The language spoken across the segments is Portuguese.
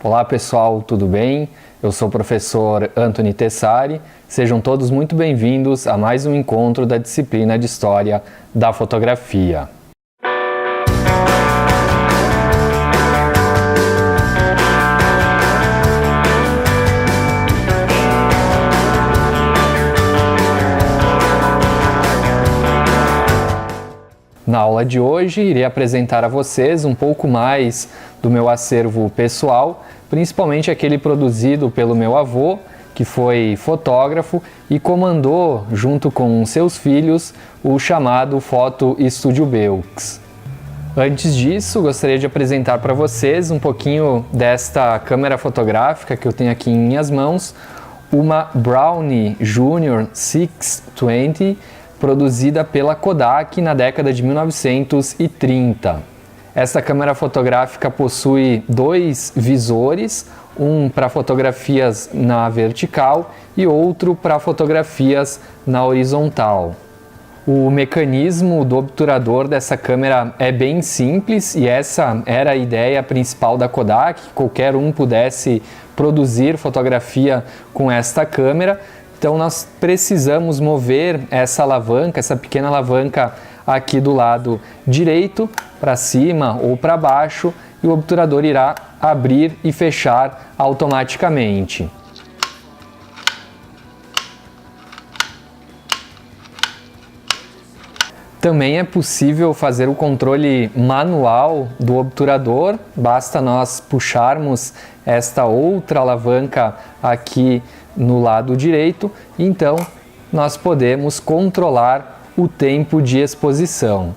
Olá pessoal, tudo bem? Eu sou o professor Antony Tessari. Sejam todos muito bem-vindos a mais um encontro da disciplina de História da Fotografia. Na aula de hoje, irei apresentar a vocês um pouco mais do meu acervo pessoal, principalmente aquele produzido pelo meu avô, que foi fotógrafo e comandou, junto com seus filhos, o chamado Foto Estúdio Belks. Antes disso, gostaria de apresentar para vocês um pouquinho desta câmera fotográfica que eu tenho aqui em minhas mãos, uma Brownie Junior 620, produzida pela Kodak na década de 1930. Esta câmera fotográfica possui dois visores, um para fotografias na vertical e outro para fotografias na horizontal. O mecanismo do obturador dessa câmera é bem simples e essa era a ideia principal da Kodak, que qualquer um pudesse produzir fotografia com esta câmera. Então nós precisamos mover essa alavanca, essa pequena alavanca aqui do lado direito, para cima ou para baixo, e o obturador irá abrir e fechar automaticamente. Também é possível fazer o controle manual do obturador, basta nós puxarmos esta outra alavanca aqui no lado direito, então nós podemos controlar o tempo de exposição.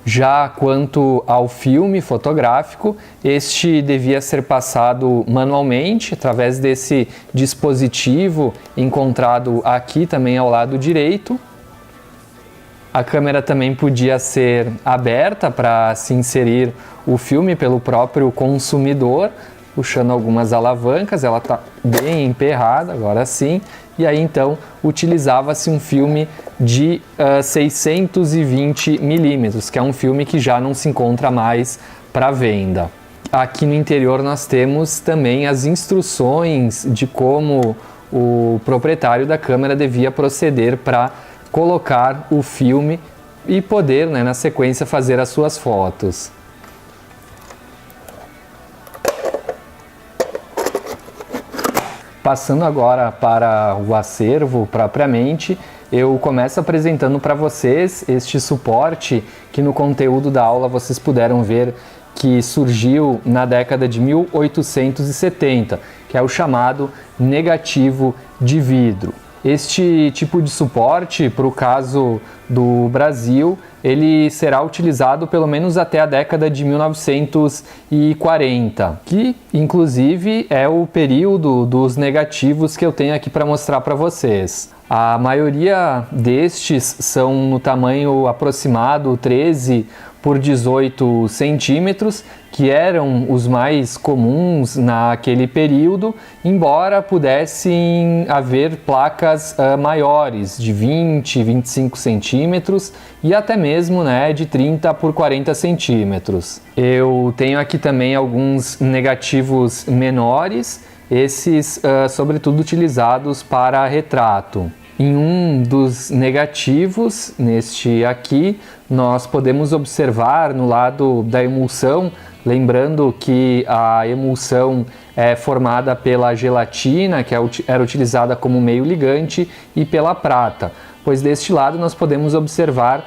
Já quanto ao filme fotográfico, este devia ser passado manualmente através desse dispositivo encontrado aqui também ao lado direito. A câmera também podia ser aberta para se inserir o filme pelo próprio consumidor, puxando algumas alavancas. Ela está bem emperrada, agora sim, e aí então utilizava-se um filme de 620 milímetros, que é um filme que já não se encontra mais para venda. Aqui no interior nós temos também as instruções de como o proprietário da câmera devia proceder para colocar o filme e poder, na sequência, fazer as suas fotos. Passando agora para o acervo propriamente, eu começo apresentando para vocês este suporte que no conteúdo da aula vocês puderam ver que surgiu na década de 1870, que é o chamado negativo de vidro. Este tipo de suporte, para o caso do Brasil, ele será utilizado pelo menos até a década de 1940, que inclusive é o período dos negativos que eu tenho aqui para mostrar para vocês. A maioria destes são no tamanho aproximado 13 por 18 centímetros, que eram os mais comuns naquele período, embora pudessem haver placas maiores, de 20, 25 centímetros e até mesmo de 30 por 40 centímetros. Eu tenho aqui também alguns negativos menores, esses sobretudo utilizados para retrato. Em um dos negativos, neste aqui, nós podemos observar no lado da emulsão, lembrando que a emulsão é formada pela gelatina, que era utilizada como meio ligante, e pela prata, pois deste lado nós podemos observar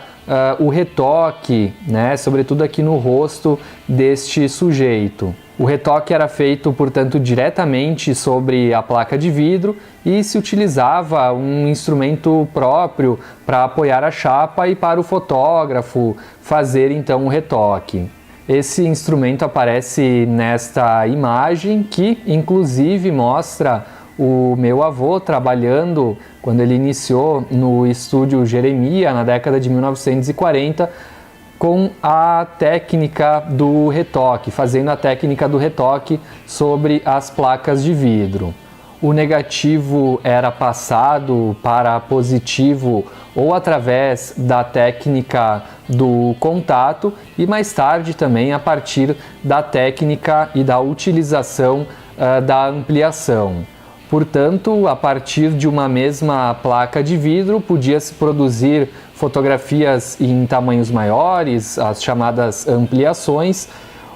o retoque, sobretudo aqui no rosto deste sujeito. O retoque era feito, portanto, diretamente sobre a placa de vidro e se utilizava um instrumento próprio para apoiar a chapa e para o fotógrafo fazer então o retoque. Esse instrumento aparece nesta imagem que, inclusive, mostra o meu avô trabalhando quando ele iniciou no estúdio Jeremia na década de 1940 com a técnica do retoque, fazendo a técnica do retoque sobre as placas de vidro. o negativo era passado para positivo ou através da técnica do contato e mais tarde também a partir da técnica e da utilização da ampliação. Portanto, a partir de uma mesma placa de vidro, podia-se produzir fotografias em tamanhos maiores, as chamadas ampliações,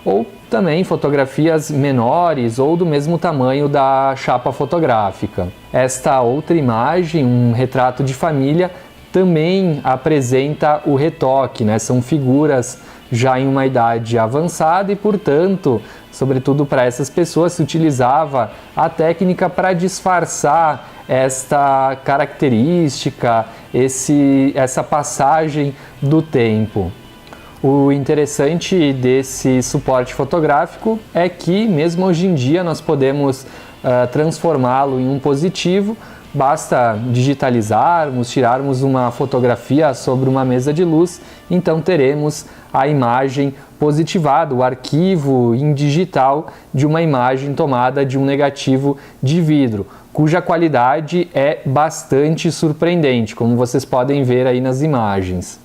ou também fotografias menores ou do mesmo tamanho da chapa fotográfica. Esta outra imagem, um retrato de família, também apresenta o retoque, né? São figuras já em uma idade avançada e, portanto, sobretudo para essas pessoas, se utilizava a técnica para disfarçar esta característica, essa passagem do tempo. O interessante desse suporte fotográfico é que, mesmo hoje em dia, nós podemos transformá-lo em um positivo. Basta digitalizarmos, tirarmos uma fotografia sobre uma mesa de luz, então teremos a imagem positivada, o arquivo em digital de uma imagem tomada de um negativo de vidro, cuja qualidade é bastante surpreendente, como vocês podem ver aí nas imagens.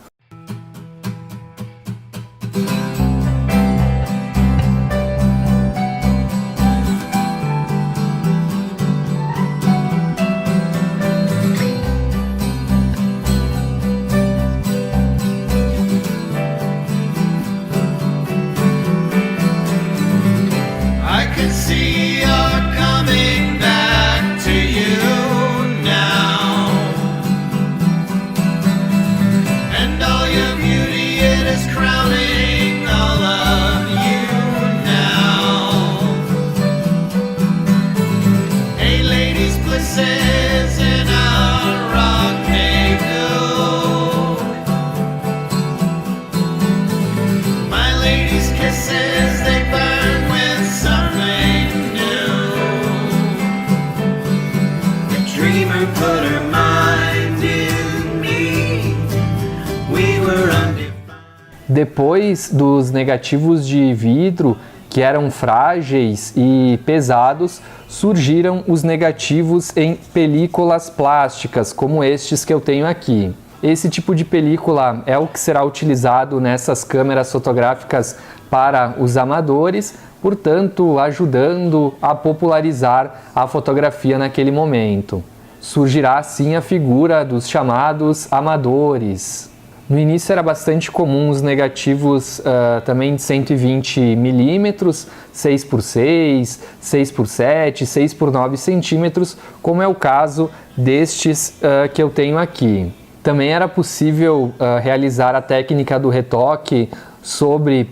Depois dos negativos de vidro, que eram frágeis e pesados, surgiram os negativos em películas plásticas, como estes que eu tenho aqui. Esse tipo de película é o que será utilizado nessas câmeras fotográficas para os amadores, portanto, ajudando a popularizar a fotografia naquele momento. Surgirá assim a figura dos chamados amadores. No início era bastante comum os negativos também de 120 milímetros, 6x6, 6x7, 6x9 centímetros, como é o caso destes que eu tenho aqui. Também era possível realizar a técnica do retoque sobre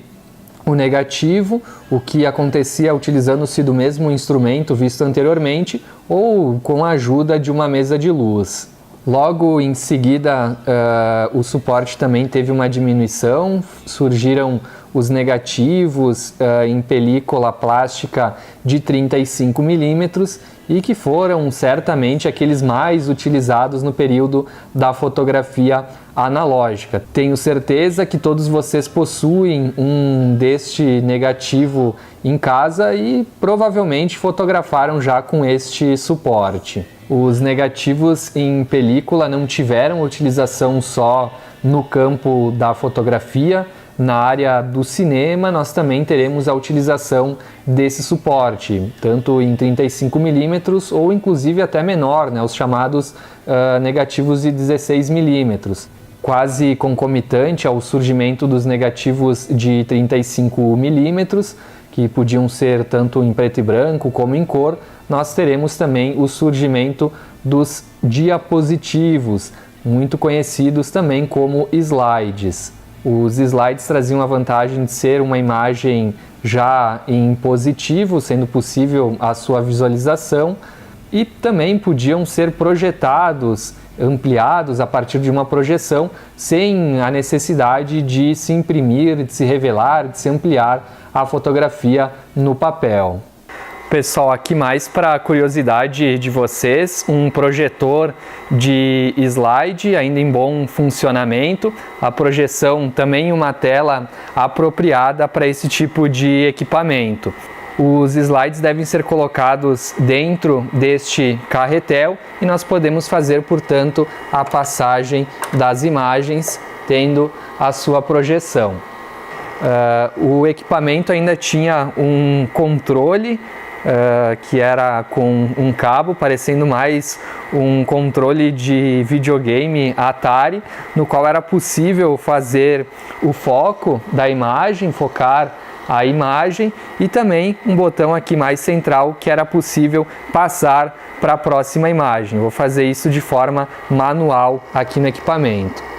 o negativo, o que acontecia utilizando-se do mesmo instrumento visto anteriormente ou com a ajuda de uma mesa de luz. Logo em seguida, o suporte também teve uma diminuição, surgiram os negativos em película plástica de 35 milímetros e que foram certamente aqueles mais utilizados no período da fotografia analógica. Tenho certeza que todos vocês possuem um deste negativo em casa e provavelmente fotografaram já com este suporte. Os negativos em película não tiveram utilização só no campo da fotografia. Na área do cinema, nós também teremos a utilização desse suporte, tanto em 35 milímetros ou inclusive até menor, né, os chamados negativos de 16 milímetros. Quase concomitante ao surgimento dos negativos de 35 milímetros, que podiam ser tanto em preto e branco como em cor, nós teremos também o surgimento dos diapositivos, muito conhecidos também como slides. Os slides traziam a vantagem de ser uma imagem já em positivo, sendo possível a sua visualização, e também podiam ser projetados, ampliados a partir de uma projeção, sem a necessidade de se imprimir, de se revelar, de se ampliar a fotografia no papel. Pessoal, aqui mais para curiosidade de vocês, um projetor de slide ainda em bom funcionamento, a projeção também uma tela apropriada para esse tipo de equipamento. Os slides devem ser colocados dentro deste carretel e nós podemos fazer, portanto, a passagem das imagens tendo a sua projeção. O equipamento ainda tinha um controle que era com um cabo, parecendo mais um controle de videogame Atari, no qual era possível fazer o foco da imagem, focar a imagem, e também um botão aqui mais central que era possível passar para a próxima imagem. Vou fazer isso de forma manual aqui no equipamento.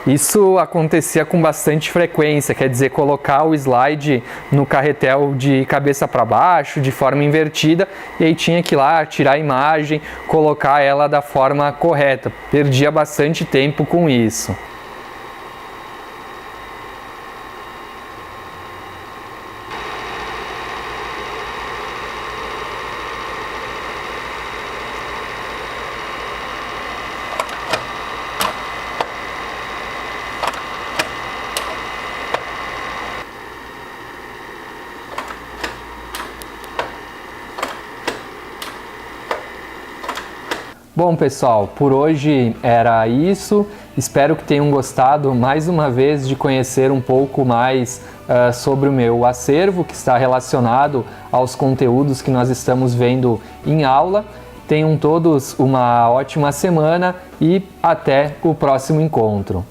Isso acontecia com bastante frequência, quer dizer, colocar o slide no carretel de cabeça para baixo, de forma invertida, e aí tinha que ir lá tirar a imagem, colocar ela da forma correta. Perdia bastante tempo com isso. Bom, pessoal, por hoje era isso. Espero que tenham gostado mais uma vez de conhecer um pouco mais sobre o meu acervo, que está relacionado aos conteúdos que nós estamos vendo em aula. Tenham todos uma ótima semana e até o próximo encontro.